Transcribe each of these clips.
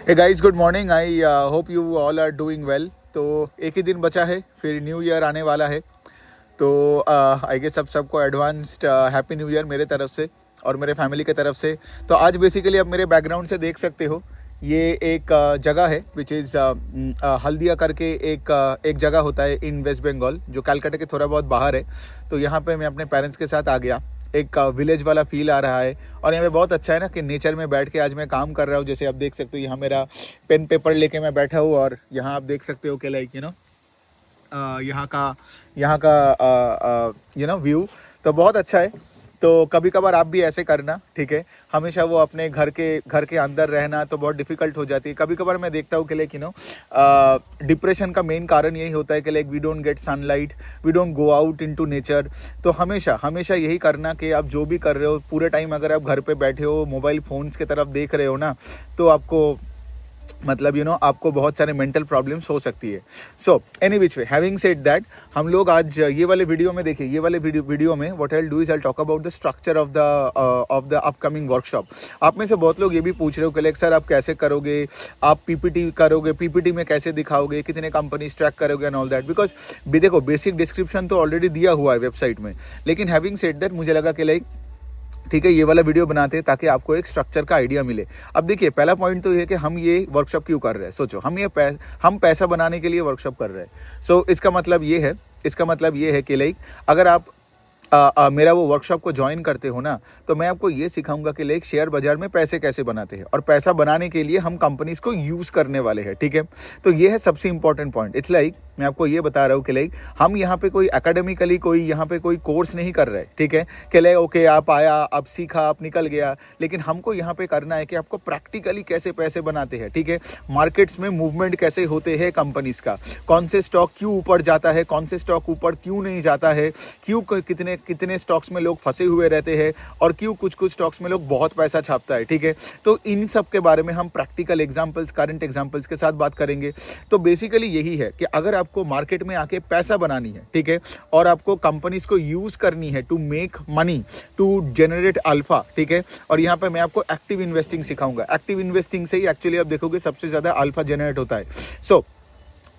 Hey guys, good morning. I hope you all are doing well. तो एक ही दिन बचा है, फिर न्यू ईयर आने वाला है। तो आई गेस सबको एडवांस्ड हैप्पी न्यू ईयर मेरे तरफ से और मेरे फैमिली के तरफ से। तो आज बेसिकली आप मेरे बैकग्राउंड से देख सकते हो, ये एक जगह है विच इज़ हल्दिया करके एक जगह होता है इन वेस्ट बंगाल, जो कलकत्ता के थोड़ा बहुत बाहर है। तो यहाँ पे मैं अपने पेरेंट्स के साथ आ गया। एक विलेज वाला फील आ रहा है और यहाँ पे बहुत अच्छा है ना कि नेचर में बैठ के आज मैं काम कर रहा हूँ। जैसे आप देख सकते हो, यहाँ मेरा पेन पेपर लेके मैं बैठा हूँ और यहाँ आप देख सकते हो कि लाइक यहाँ का व्यू तो बहुत अच्छा है। तो कभी कभार आप भी ऐसे करना, ठीक है। हमेशा वो अपने घर के अंदर रहना तो बहुत डिफिकल्ट हो जाती है। कभी कभार मैं देखता हूँ कि लाइक डिप्रेशन का मेन कारण यही होता है कि like we don't get sunlight, we don't go out into nature. तो हमेशा हमेशा यही करना कि आप जो भी कर रहे हो पूरे टाइम अगर आप घर पे बैठे हो, मोबाइल फ़ोन्स की तरफ देख रहे हो ना, तो आपको मतलब आपको बहुत सारे मेंटल प्रॉब्लम्स हो सकती है। So any which way, having said that, हम लोग आज ये वाले वीडियो में देखिए, ये वाले वीडियो में what I will do is I talk about the structure of the upcoming workshop. आप में से बहुत लोग ये भी पूछ रहे हो कि सर आप कैसे करोगे, आप पीपीटी करोगे, पीपीटी में कैसे दिखाओगे, कितने कंपनीज ट्रैक करोगे एंड ऑल दैट। बिकॉज देखो, बेसिक डिस्क्रिप्शन तो ऑलरेडी दिया हुआ है वेबसाइट में, लेकिन हैविंग सेड दैट मुझे लगा कि लाइक ठीक है, ये वाला वीडियो बनाते हैं ताकि आपको एक स्ट्रक्चर का आइडिया मिले। अब देखिए, पहला पॉइंट तो ये है कि हम ये वर्कशॉप क्यों कर रहे हैं। सोचो, हम पैसा बनाने के लिए वर्कशॉप कर रहे हैं। सो इसका मतलब ये है कि लाइक अगर आप मेरा वो वर्कशॉप को ज्वाइन करते हो ना, तो मैं आपको ये सिखाऊंगा कि लाइक शेयर बाजार में पैसे कैसे बनाते हैं, और पैसा बनाने के लिए हम कंपनीज को यूज करने वाले हैं, ठीक है। तो ये है सबसे इंपॉर्टेंट पॉइंट। इट्स लाइक मैं आपको ये बता रहा हूँ कि लाइक हम यहाँ पे कोई एकेडमिकली कोई कोर्स नहीं कर रहे, ठीक है। कि लाइक ओके, आप आया, आप सीखा, आप निकल गया, लेकिन हमको यहाँ पे करना है कि आपको प्रैक्टिकली कैसे पैसे बनाते हैं, ठीक है। मार्केट्स में मूवमेंट कैसे होते हैं कंपनीज का, कौन से स्टॉक क्यों ऊपर जाता है, कौन से स्टॉक ऊपर क्यों नहीं जाता है, क्यों कितने स्टॉक्स में लोग फंसे हुए रहते हैं, और क्यों कुछ स्टॉक्स में लोग बहुत पैसा छापता है, ठीक है। तो इन सब के बारे में हम प्रैक्टिकल एग्जांपल्स, करंट एग्जांपल्स के साथ बात करेंगे। तो बेसिकली यही है कि अगर आपको मार्केट में आके पैसा बनानी है, ठीक है, और आपको कंपनीज को यूज करनी है to make money, to generate alpha, ठीक है। और यहाँ पे मैं आपको एक्टिव इन्वेस्टिंग सिखाऊंगा। एक्टिव इन्वेस्टिंग से ही एक्चुअली आप देखोगे सबसे ज्यादा अल्फा जनरेट होता है। सो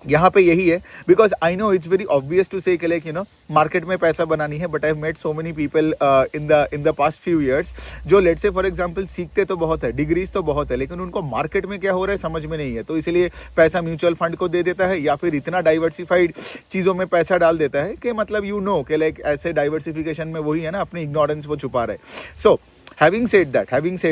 यहाँ पे यही है, because I know it's very obvious to say like market में पैसा बनानी है, but I have met so many people in the past few years जो लेट्स से फॉर एग्जांपल सीखते तो बहुत है, डिग्रीज तो बहुत है, लेकिन उनको मार्केट में क्या हो रहा है समझ में नहीं है। तो इसलिए पैसा म्यूचुअल फंड को दे देता है, या फिर इतना डाइवर्सिफाइड चीज़ों में पैसा डाल देता है कि मतलब कि लाइक ऐसे डाइवर्सिफिकेशन में वही है ना, अपनी इग्नोरेंस वो छुपा रहे। सो हैविंग सेड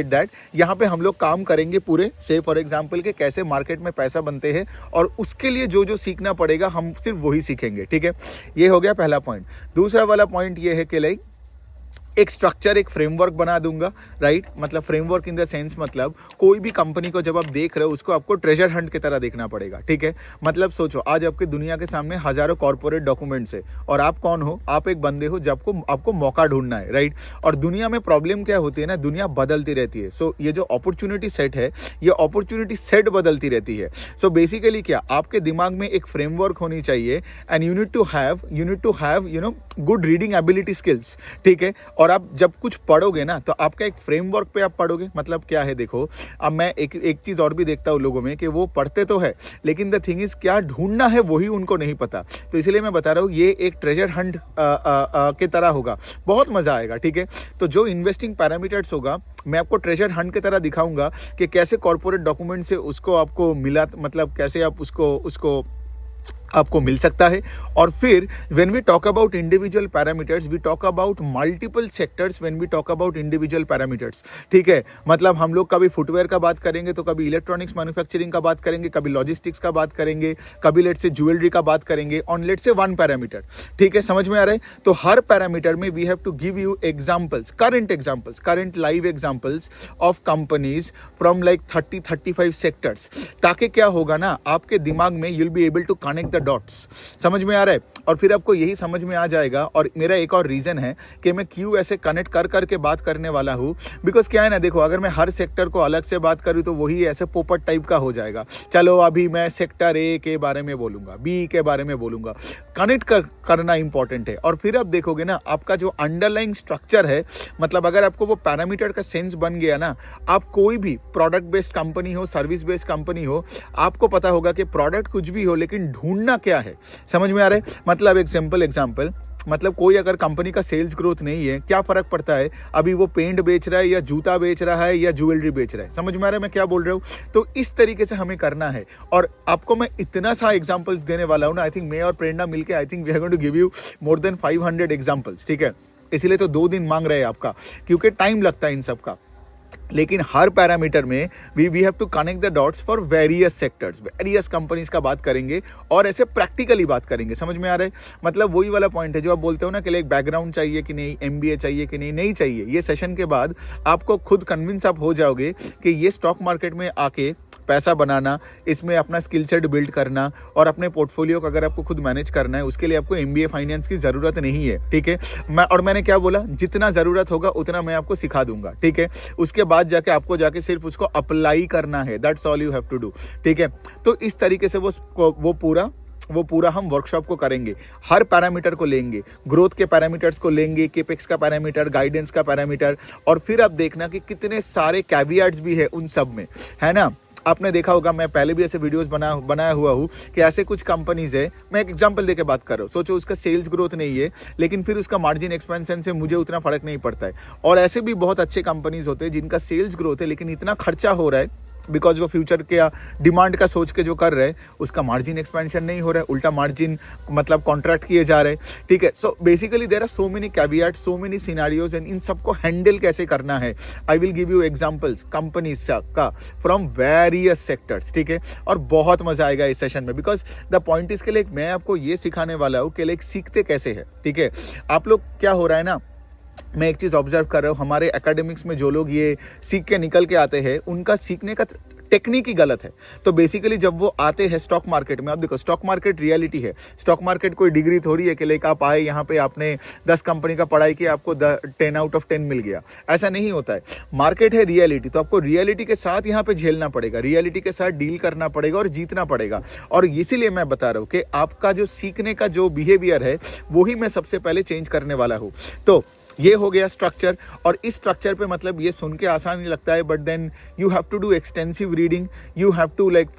दैट यहाँ पे हम लोग काम करेंगे पूरे से फॉर एग्जांपल के कैसे मार्केट में पैसा बनते हैं, और उसके लिए जो सीखना पड़ेगा हम सिर्फ वही सीखेंगे, ठीक है। ये हो गया पहला पॉइंट। दूसरा वाला पॉइंट ये है कि लाइक एक स्ट्रक्चर, एक फ्रेमवर्क बना दूंगा, राइट। मतलब फ्रेमवर्क इन द सेंस, मतलब कोई भी कंपनी को जब आप देख रहे हो उसको आपको ट्रेजर हंट की तरह देखना पड़ेगा, ठीक है। मतलब सोचो, आज आपकी दुनिया के सामने हजारों कॉर्पोरेट डॉक्यूमेंट्स है, और आप कौन हो, आप एक बंदे हो जब आपको मौका ढूंढना है, राइट। और दुनिया में प्रॉब्लम क्या होती है ना, दुनिया बदलती रहती है। सो ये जो अपॉर्चुनिटी सेट है, ये अपॉर्चुनिटी सेट बदलती रहती है। सो बेसिकली क्या, आपके दिमाग में एक फ्रेमवर्क होनी चाहिए, and you need to have good reading ability skills, ठीक है। और आप जब कुछ पढ़ोगे ना, तो आपका एक फ्रेमवर्क पे आप पढ़ोगे। मतलब क्या है, देखो अब मैं एक चीज और भी देखता हूँ लोगों में कि वो पढ़ते तो है, लेकिन द थिंग इज क्या ढूंढना है वही उनको नहीं पता। तो इसलिए मैं बता रहा हूँ ये एक ट्रेजर हंट की तरह होगा, बहुत मजा आएगा, ठीक है। तो जो इन्वेस्टिंग पैरामीटर्स होगा, मैं आपको ट्रेजर हंट की तरह दिखाऊंगा कि कैसे कॉर्पोरेट डॉक्यूमेंट से उसको आपको मिला, मतलब कैसे आप उसको आपको मिल सकता है। और फिर when we talk about individual parameters, we talk about multiple sectors when we talk about individual parameters, ठीक है। मतलब हम लोग कभी फुटवेयर का बात करेंगे, तो कभी इलेक्ट्रॉनिक्स मैन्युफैक्चरिंग का बात करेंगे, कभी लॉजिस्टिक्स का बात करेंगे, कभी लेट्स से ज्वेलरी का बात करेंगे, on let's say one parameter, ठीक है। समझ में आ रहा है। तो हर पैरामीटर में we have to give you examples, current live examples of companies from like 30-35 sectors, ताकि क्या होगा ना, आपके दिमाग में you will be able to connect the dots. समझ में आ रहा है? और फिर आपको यही समझ में आ जाएगा। और मेरा एक और रीज़न है कि मैं क्यों ऐसे कनेक्ट कर करके बात करने वाला हूँ, बिकॉज क्या है ना, देखो अगर मैं हर सेक्टर को अलग से बात करूँ तो वही ऐसे पोपट टाइप का हो जाएगा। चलो अभी मैं सेक्टर ए के बारे में बोलूँगा, बी के बारे में बोलूँगा। कनेक्ट करना इंपॉर्टेंट है। और फिर आप देखोगे ना, आपका जो अंडरलाइंग स्ट्रक्चर है, मतलब अगर आपको वो पैरामीटर का सेंस बन गया ना, आप कोई भी प्रोडक्ट बेस्ड कंपनी हो, सर्विस बेस्ड कंपनी हो, आपको पता होगा कि प्रोडक्ट कुछ भी हो लेकिन ढूंढना क्या है। समझ में आ रहा है? मतलब एक सिंपल एग्जांपल, मतलब कोई अगर कंपनी का सेल्स ग्रोथ नहीं है, क्या फर्क पड़ता है अभी वो पेंट बेच रहा है या जूता बेच रहा है या ज्वेलरी बेच रहा है? समझ में आ रहा है मैं क्या बोल रहा हूँ? तो इस तरीके से हमें करना है। और आपको मैं इतना सा एग्जांपल्स देने वाला हूँ ना, आई थिंक मैं और प्रेरणा मिलके I think we are going to give you more than 500 examples. ठीक है, इसीलिए तो 2 दिन मांग रहे हैं आपका, क्योंकि टाइम लगता है इन सब का। लेकिन हर पैरामीटर में we have to connect the dots for various sectors, various companies का बात करेंगे और ऐसे प्रैक्टिकली बात करेंगे। समझ में आ रहा है? मतलब वही वाला पॉइंट है जो आप बोलते हो ना कि एक बैकग्राउंड चाहिए कि नहीं, एमबीए चाहिए कि नहीं चाहिए। ये सेशन के बाद आपको खुद कन्विंस आप हो जाओगे कि ये स्टॉक मार्केट में आके पैसा बनाना, इसमें अपना स्किल सेट बिल्ड करना और अपने पोर्टफोलियो को अगर आपको खुद मैनेज करना है, उसके लिए आपको एमबीए फाइनेंस की ज़रूरत नहीं है। ठीक है, मैंने क्या बोला, जितना ज़रूरत होगा उतना मैं आपको सिखा दूंगा। ठीक है, उसके बाद जाके आपको जाके सिर्फ उसको अप्लाई करना है, that's all you have to do. ठीक है, तो इस तरीके से वो पूरा हम वर्कशॉप को करेंगे। हर पैरामीटर को लेंगे, ग्रोथ के पैरामीटर्स को लेंगे, केपेक्स का पैरामीटर, गाइडेंस का पैरामीटर, और फिर आप देखना कि कितने सारे कैवियाट्स भी है उन सब में, है ना। आपने देखा होगा, मैं पहले भी ऐसे वीडियोस बनाया हुआ हूँ कि ऐसे कुछ कंपनीज है, मैं एक एग्जांपल देके बात कर रहा हूँ। सोचो उसका सेल्स ग्रोथ नहीं है लेकिन फिर उसका मार्जिन एक्सपेंशन से मुझे उतना फर्क नहीं पड़ता है। और ऐसे भी बहुत अच्छे कंपनीज होते हैं जिनका सेल्स ग्रोथ है लेकिन इतना खर्चा हो रहा है बिकॉज वो फ्यूचर के डिमांड का सोच के जो कर रहे हैं उसका मार्जिन एक्सपेंशन नहीं हो रहा है, उल्टा मार्जिन मतलब कॉन्ट्रैक्ट किए जा रहे हैं। ठीक है, so basically there are so many caveat, so many scenarios, and इन सबको हैंडल कैसे करना है, I will give you examples companies का फ्रॉम वेरियस सेक्टर्स। ठीक है, और बहुत मजा आएगा इस सेशन में, बिकॉज द पॉइंट इज के लिए मैं आपको ये सिखाने वाला हूँ कि सीखते कैसे है। ठीक है, आप लोग क्या हो रहा है ना, मैं एक चीज़ ऑब्जर्व कर रहा हूँ, हमारे एकेडमिक्स में जो लोग ये सीख के निकल के आते हैं उनका सीखने का टेक्निक ही गलत है। तो बेसिकली जब वो आते हैं स्टॉक मार्केट में, आप देखो स्टॉक मार्केट रियलिटी है, स्टॉक मार्केट कोई डिग्री थोड़ी है कि लाइक आप आए यहाँ पे आपने 10 कंपनी का पढ़ाई किया आपको 10 आउट ऑफ 10 मिल गया, ऐसा नहीं होता है। मार्केट है रियलिटी, तो आपको रियलिटी के साथ यहाँ पे झेलना पड़ेगा, रियलिटी के साथ डील करना पड़ेगा और जीतना पड़ेगा। और इसीलिए मैं बता रहा हूँ कि आपका जो सीखने का जो बिहेवियर है वही मैं सबसे पहले चेंज करने वाला हूँ। तो ये हो गया स्ट्रक्चर, और इस स्ट्रक्चर पे मतलब ये सुन के आसान नहीं लगता है, but then you have to do extensive reading, you have to like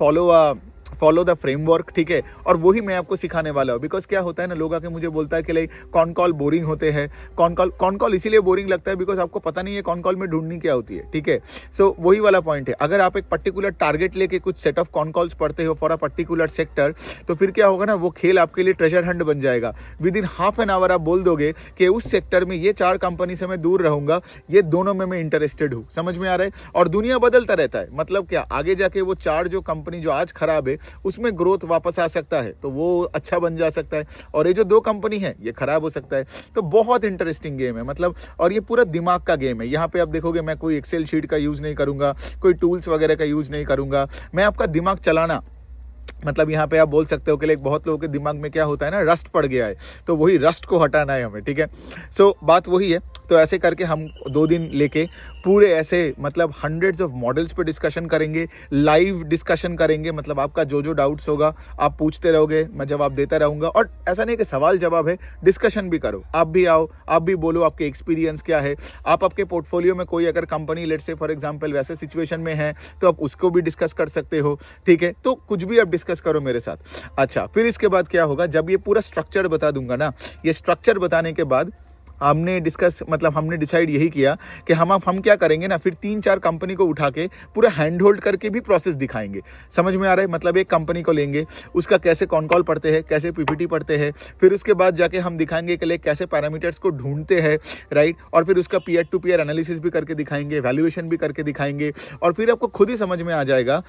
follow the framework. ठीक है, और वही मैं आपको सिखाने वाला हूँ। बिकॉज क्या होता है ना, लोग आके मुझे बोलता है कि लाइक कॉन कॉल बोरिंग होते हैं, कॉन कॉल इसीलिए बोरिंग लगता है बिकॉज आपको पता नहीं है कॉन कॉल में ढूंढनी क्या होती है। ठीक है, सो वही वाला पॉइंट है, अगर आप एक पर्टिकुलर टारगेट लेके कुछ सेट ऑफ कॉन कॉल्स पढ़ते हो फॉर अ पर्टिकुलर सेक्टर, तो फिर क्या होगा ना, वो खेल आपके लिए ट्रेजर हंट बन जाएगा। With in half an hour आप बोल दोगे कि उस सेक्टर में ये 4 कंपनी से मैं दूर रहूंगा, ये दोनों में मैं इंटरेस्टेड हूँ। समझ में आ रहा है? और दुनिया बदलता रहता है, मतलब क्या आगे जाके वो 4 जो कंपनी जो आज खराब है उसमें ग्रोथ वापस आ सकता है, तो वो अच्छा बन जा सकता है, और ये जो 2 कंपनी है ये खराब हो सकता है। तो बहुत इंटरेस्टिंग गेम है मतलब, और ये पूरा दिमाग का गेम है। यहाँ पे आप देखोगे मैं कोई एक्सेल शीट का यूज नहीं करूंगा, कोई टूल्स वगैरह का यूज नहीं करूंगा, मैं आपका दिमाग चलाना, मतलब यहाँ पे आप बोल सकते हो कि लाइक बहुत लोगों के दिमाग में क्या होता है ना, रस्ट पड़ गया है, तो वही रस्ट को हटाना है हमें। ठीक है, सो बात वही है। तो ऐसे करके हम 2 दिन लेके पूरे ऐसे मतलब हंड्रेड्स ऑफ मॉडल्स पे डिस्कशन करेंगे, लाइव डिस्कशन करेंगे, मतलब आपका जो डाउट्स होगा आप पूछते रहोगे, मैं जवाब देता रहूंगा। और ऐसा नहीं कि सवाल जवाब है, डिस्कशन भी करो, आप भी आओ, आप भी बोलो आपके एक्सपीरियंस क्या है, आप आपके पोर्टफोलियो में कोई अगर कंपनी लेट से फॉर एग्जांपल वैसे सिचुएशन में है तो आप उसको भी डिस्कस कर सकते हो। ठीक है, तो कुछ भी आप डिस्कस करो मेरे साथ। अच्छा, फिर इसके बाद क्या होगा, जब ये पूरा स्ट्रक्चर बता दूंगा ना, ये स्ट्रक्चर बताने के बाद हमने डिसाइड यही किया कि हम क्या करेंगे ना, फिर 3-4 कंपनी को उठा के पूरा हैंड होल्ड करके भी प्रोसेस दिखाएंगे। समझ में आ रहा है? मतलब एक कंपनी को लेंगे, उसका कैसे कॉन कॉल पढ़ते हैं, कैसे पीपीटी पढ़ते हैं, फिर उसके बाद जाके हम दिखाएंगे कि कैसे पैरामीटर्स को ढूंढते हैं, राइट, और फिर उसका पीयर टू पीयर एनालिसिस भी करके दिखाएंगे, वैल्यूएशन भी करके दिखाएंगे, और फिर आपको खुद ही समझ में आ जाएगा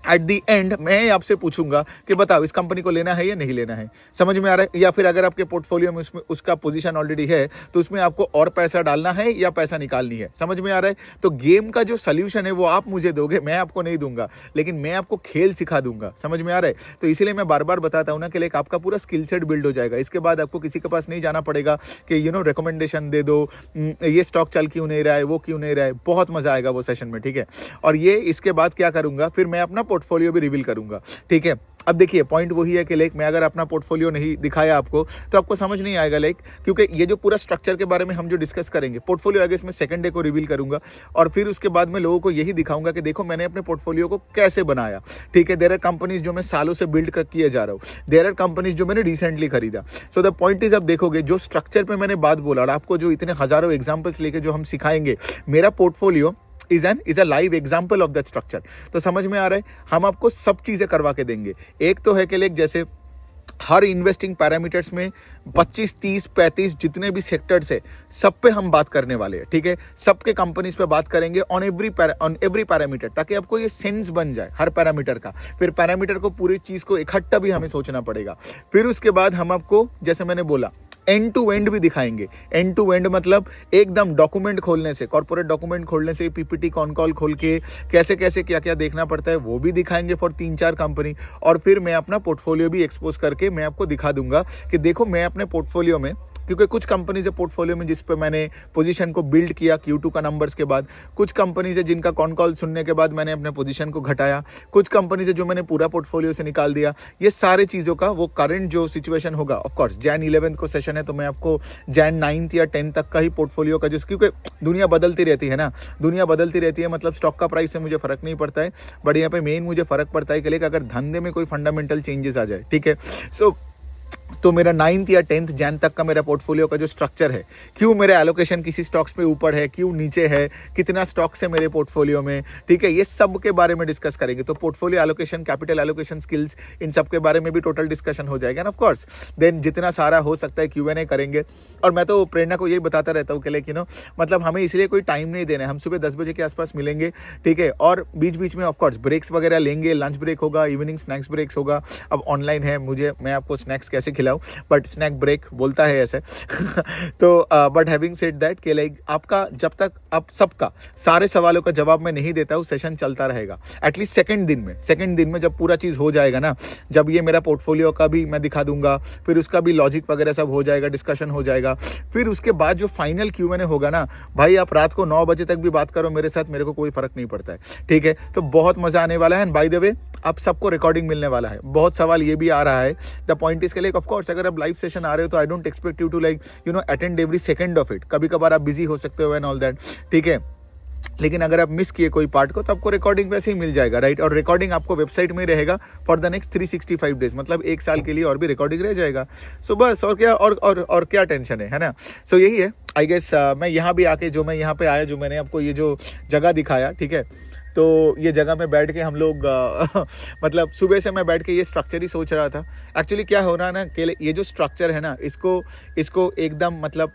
एट द एंड मैं आपसे पूछूंगा कि बताओ इस कंपनी को लेना है या नहीं लेना है। समझ में आ रहा है? या फिर अगर आपके पोर्टफोलियो में उसमें उसका पोजीशन ऑलरेडी है तो उसमें आपको और पैसा डालना है या पैसा निकालनी है। समझ में आ रहा है? तो गेम का जो सोल्यूशन है वो आप मुझे दोगे, मैं आपको नहीं दूंगा, लेकिन मैं आपको खेल सिखा दूंगा। समझ में आ रहा है? तो इसीलिए मैं बार बार बताता हूं ना कि लाइक आपका पूरा स्किल सेट बिल्ड हो जाएगा। इसके बाद आपको किसी के पास नहीं जाना पड़ेगा कि रिकमेंडेशन दे दो, ये स्टॉक चल क्यों नहीं रहा है, वो क्यों नहीं रहा है। बहुत मजा आएगा वो सेशन में, ठीक है। और ये इसके बाद क्या करूंगा, फिर मैं अपना पोर्टफोलियो भी रिवील करूंगा, ठीक है। अब देखिए पॉइंट वही है कि लाइक मैं अगर अपना पोर्टफोलियो नहीं दिखाया आपको तो आपको समझ नहीं आएगा लाइक, क्योंकि ये जो पूरा स्ट्रक्चर के बारे में हम जो डिस्कस करेंगे, पोर्टफोलियो आगे इसमें सेकंड डे को रिवील करूंगा और फिर उसके बाद में लोगों को यही दिखाऊंगा कि देखो मैंने अपने पोर्टफोलियो को कैसे बनाया, ठीक है। देयर आर कंपनीज जो मैं सालों से बिल्ड कर किए जा रहा हूँ, देयर आर कंपनीज जो मैंने रिसेंटली खरीदा। सो द पॉइंट इज, अब देखोगे जो स्ट्रक्चर पे मैंने बात बोला और आपको जो इतने हजारों एग्जाम्पल्स लेके जो हम सिखाएंगे, मेरा portfolio is a live example of that structure। तो समझ में आ रहा है, हम आपको सब चीजें करवा के देंगे। एक तो है कि लाइक जैसे हर इन्वेस्टिंग पैरामीटर्स में 25, 30, 35 जितने भी सेक्टर्स है सब पे हम बात करने वाले हैं, ठीक है। सबके कंपनीज पे बात करेंगे ऑन एवरी पैरामीटर, ताकि आपको ये सेंस बन जाए हर पैरामीटर का। फिर पैरामीटर को पूरी चीज को इकट्ठा भी हमें सोचना पड़ेगा। फिर उसके बाद हम आपको जैसे मैंने बोला एंड टू एंड भी दिखाएंगे। एंड टू एंड मतलब एकदम डॉक्यूमेंट खोलने से, कॉर्पोरेट डॉक्यूमेंट खोलने से, पीपीटी कॉन कॉल खोल के कैसे कैसे क्या क्या देखना पड़ता है वो भी दिखाएंगे फॉर 3-4 कंपनी। और फिर मैं अपना पोर्टफोलियो भी एक्सपोज करके मैं आपको दिखा दूंगा कि देखो मैं अपने पोर्टफोलियो में, क्योंकि कुछ कंपनीज है पोर्टफोलियो में जिस पे मैंने पोजीशन को बिल्ड किया Q2 का नंबर्स के बाद, कुछ कंपनीज है जिनका कॉन कॉल सुनने के बाद मैंने अपने पोजीशन को घटाया, कुछ कंपनीज है जो मैंने पूरा पोर्टफोलियो से निकाल दिया। ये सारे चीज़ों का वो करंट जो सिचुएशन होगा, ऑफ कोर्स Jan 11 को सेशन है तो मैं आपको Jan 9 या 10 तक का ही पोर्टफोलियो का, जो क्योंकि दुनिया बदलती रहती है ना, दुनिया बदलती रहती है, मतलब स्टॉक का प्राइस से मुझे फर्क नहीं पड़ता है, बट यहाँ पे मेन मुझे फर्क पड़ता है कि लेकिन अगर धंधे में कोई फंडामेंटल चेंजेस आ जाए, ठीक है। सो तो मेरा 9th या 10th जैन तक का मेरा पोर्टफोलियो का जो स्ट्रक्चर है, क्यों मेरा एलोकेशन किसी स्टॉक्स पे ऊपर है, क्यों नीचे है, कितना स्टॉक्स है मेरे पोर्टफोलियो में, ठीक है, ये सब के बारे में डिस्कस करेंगे। तो portfolio allocation, capital allocation skills, इन सब के बारे में भी टोटल डिस्कशन हो जाएगा ना, ऑफ कोर्स। देन जितना सारा हो सकता है Q&A करेंगे। और मैं तो प्रेरणा को यही बताता रहता हूँ कि लेकिन मतलब हमें इसलिए कोई टाइम नहीं देना है, हम सुबह 10 बजे के आसपास मिलेंगे, ठीक है। और बीच बीच में ऑफकोर्स ब्रेक्स वगैरह लेंगे, लंच ब्रेक होगा, इवनिंग स्नैक्स ब्रेक्स होगा। अब ऑनलाइन है, मैं आपको स्नैक्स कैसे खिलाऊं, बट स्नैक ब्रेक बोलता है ऐसे तो बट हैविंग सेड दैट कि लाइक आपका जब तक आप सबका सारे सवालों का जवाब मैं नहीं देता हूँ, सेशन चलता रहेगा एटलीस्ट सेकंड दिन में जब पूरा चीज हो जाएगा ना, जब ये मेरा पोर्टफोलियो का भी मैं दिखा दूंगा, फिर उसका भी लॉजिक वगैरह सब हो जाएगा, डिस्कशन हो जाएगा, फिर उसके बाद जो फाइनल Q&A होगा ना भाई, आप रात को 9 बजे तक भी बात करो मेरे साथ, मेरे को कोई फर्क नहीं पड़ता है, ठीक है। तो बहुत मजा आने वाला है। एंड बाय द वे आप सबको रिकॉर्डिंग मिलने वाला है। बहुत सवाल ये भी आ रहा है, द पॉइंट इज के लाइक ऑफ कोर्स अगर आप लाइव सेशन आ रहे हो तो I don't expect you to like attend every second of it. कभी कभार आप बिजी हो सकते हो एंड ऑल दैट, ठीक है, लेकिन अगर आप मिस किए कोई पार्ट को तो आपको रिकॉर्डिंग वैसे ही मिल जाएगा, राइट। और रिकॉर्डिंग आपको वेबसाइट में रहेगा फॉर द नेक्स्ट 365 डेज, मतलब 1 साल के लिए और भी रिकॉर्डिंग रह जाएगा। सो बस और क्या और क्या टेंशन है ना। सो यही है आई गेस। मैं यहाँ भी आके जो मैं यहाँ पे आया, जो मैंने आपको ये जो जगह दिखाया, ठीक है, तो ये जगह में बैठ के हम लोग मतलब सुबह से मैं बैठ के ये स्ट्रक्चर ही सोच रहा था। एक्चुअली क्या हो रहा है ना कि ये जो स्ट्रक्चर है ना, इसको एकदम मतलब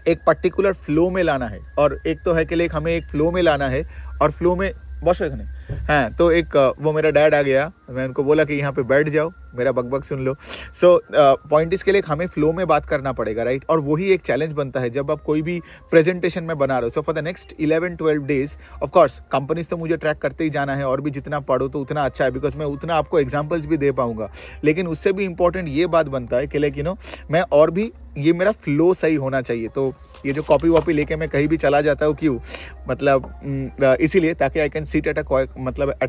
एक पर्टिकुलर फ्लो में लाना है। और एक तो है कि लाइक हमें एक फ्लो में लाना है, और फ्लो में बस एक नहीं हाँ, तो एक वो मेरा डैड आ गया, मैं उनको बोला कि यहाँ पे बैठ जाओ, मेरा बकबक सुन लो। सो पॉइंट इसके लिए हमें फ्लो में बात करना पड़ेगा, राइट। और वही एक चैलेंज बनता है जब आप कोई भी प्रेजेंटेशन में बना रहे हो। So for the next 11-12 days of course companies तो मुझे ट्रैक करते ही जाना है, और भी जितना पढ़ो तो उतना अच्छा है, बिकॉज मैं उतना आपको एग्जाम्पल्स भी दे पाऊंगा। लेकिन उससे भी इंपॉर्टेंट ये बात बनता है कि लाइक मैं और भी ये मेरा फ्लो सही होना चाहिए। तो ये जो कॉपी वॉपी लेके मैं कहीं भी चला जाता हूँ, क्यों, मतलब इसीलिए ताकि I can sit at a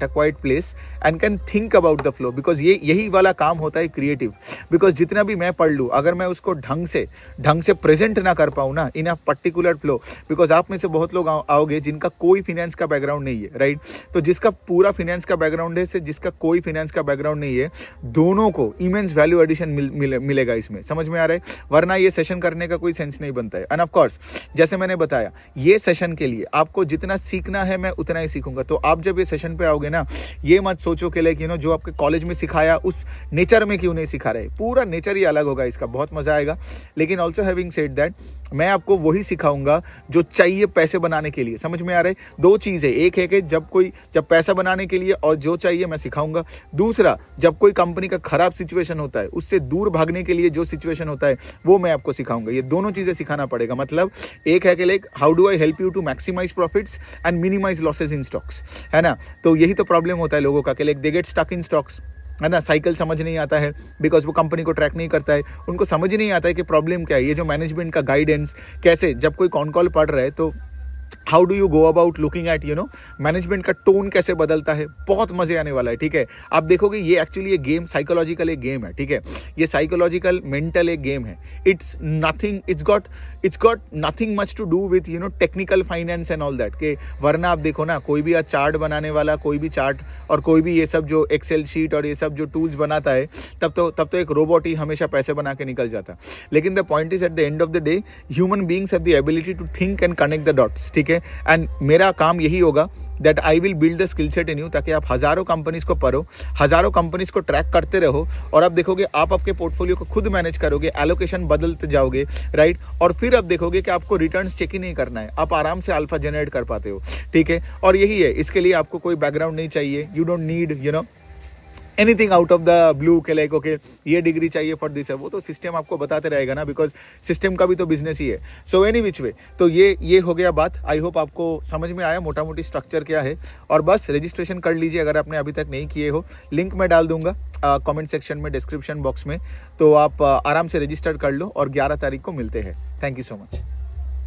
quite place and can think about the flow, because यही वाला काम होता है क्रिएटिव। बिकॉज जितना भी मैं पढ़ लूँ, अगर मैं उसको ढंग से प्रेजेंट ना कर पाऊँ ना इन अ पर्टिकुलर फ्लो, बिकॉज आप में से बहुत लोग आओगे जिनका कोई फिनेंस का बैकग्राउंड नहीं है, राइट। तो जिसका पूरा फिनेंस का बैकग्राउंड है से जिसका कोई फिनेंस का बैकग्राउंड नहीं है, दोनों को इमेंस वैल्यू एडिशन मिलेगा इसमें, समझ में आ रहा है। वरना ये सेशन करने का कोई सेंस नहीं बनता है। एंड ऑफ कोर्स जैसे मैंने बताया, ये सेशन के लिए आपको जितना सीखना है मैं उतना ही सीखूंगा। तो आप जब ये सेशन पे आओगे ना, ये मत सोचो कि लाइक जो आपके कॉलेज में सिखाया उस नेचर में क्यों नहीं सिखा रहे, पूरा नेचर ही अलग होगा इसका, बहुत मजा आएगा। लेकिन ऑल्सो हैविंग सेड दैट, मैं आपको वही सिखाऊंगा जो चाहिए पैसे बनाने के लिए। समझ में आ रहा है? दो चीज़ है, एक है कि जब पैसा बनाने के लिए और जो चाहिए मैं सिखाऊंगा, दूसरा जब कोई कंपनी का खराब सिचुएशन होता है उससे दूर भागने के लिए जो सिचुएशन होता है वो मैं आपको सिखाऊंगा। ये दोनों चीज़ें सिखाना पड़ेगा। मतलब एक है कि like how do I help you to maximise profits and minimise losses in stocks, है ना। तो यही तो प्रॉब्लम होता है लोगों का कि like they get stuck in stocks, है ना। साइकिल समझ नहीं आता है बिकॉज वो कंपनी को ट्रैक नहीं करता है, उनको समझ नहीं आता है कि प्रॉब्लम क्या है। ये जो मैनेजमेंट का गाइडेंस, कैसे जब कोई कॉन कॉल पढ़ रहा है तो how do you go about looking at management का टोन कैसे बदलता है, बहुत मजे आने वाला है। ठीक है, आप देखोगे ये एक्चुअली एक गेम, साइकोलॉजिकल एक गेम है। ठीक है, ये साइकोलॉजिकल मेंटल एक गेम है। It's nothing, it's got nothing much to do with technical finance and all that के। वरना आप देखो ना, कोई भी आज चार्ट बनाने वाला, कोई भी चार्ट और कोई भी ये सब जो एक्सेल शीट और ये सब जो टूल्स बनाता है, तब तो एक रोबोट ही हमेशा पैसे बना के निकल जाता। लेकिन the point is at the end of the day human beings have the ability to think and connect the dots. ठीक है, एंड मेरा काम यही होगा that I will build the skill set in you, ताकि आप हजारों कंपनीज को पढ़ो, हजारों कंपनीज को ट्रैक करते रहो, और आप देखोगे आप आपके पोर्टफोलियो को खुद मैनेज करोगे, एलोकेशन बदलते जाओगे, राइट। और फिर आप देखोगे कि आपको रिटर्न्स चेक ही नहीं करना है, आप आराम से अल्फा जनरेट कर पाते हो। ठीक है, और यही है, इसके लिए आपको कोई बैकग्राउंड नहीं चाहिए। You don't need anything out of the blue के लाइक ओके ये डिग्री चाहिए फॉर दिस है, वो तो सिस्टम आपको बताते रहेगा ना, बिकॉज सिस्टम का भी तो बिजनेस ही है। सो एनी विच वे, तो ये हो गया बात। आई होप आपको समझ में आया मोटा मोटी स्ट्रक्चर क्या है। और बस रजिस्ट्रेशन कर लीजिए अगर आपने अभी तक नहीं किए हो, लिंक मैं डाल दूंगा कमेंट सेक्शन में, डिस्क्रिप्शन बॉक्स में, तो आप आराम से रजिस्टर कर लो और 11 तारीख को मिलते हैं। Thank you so much.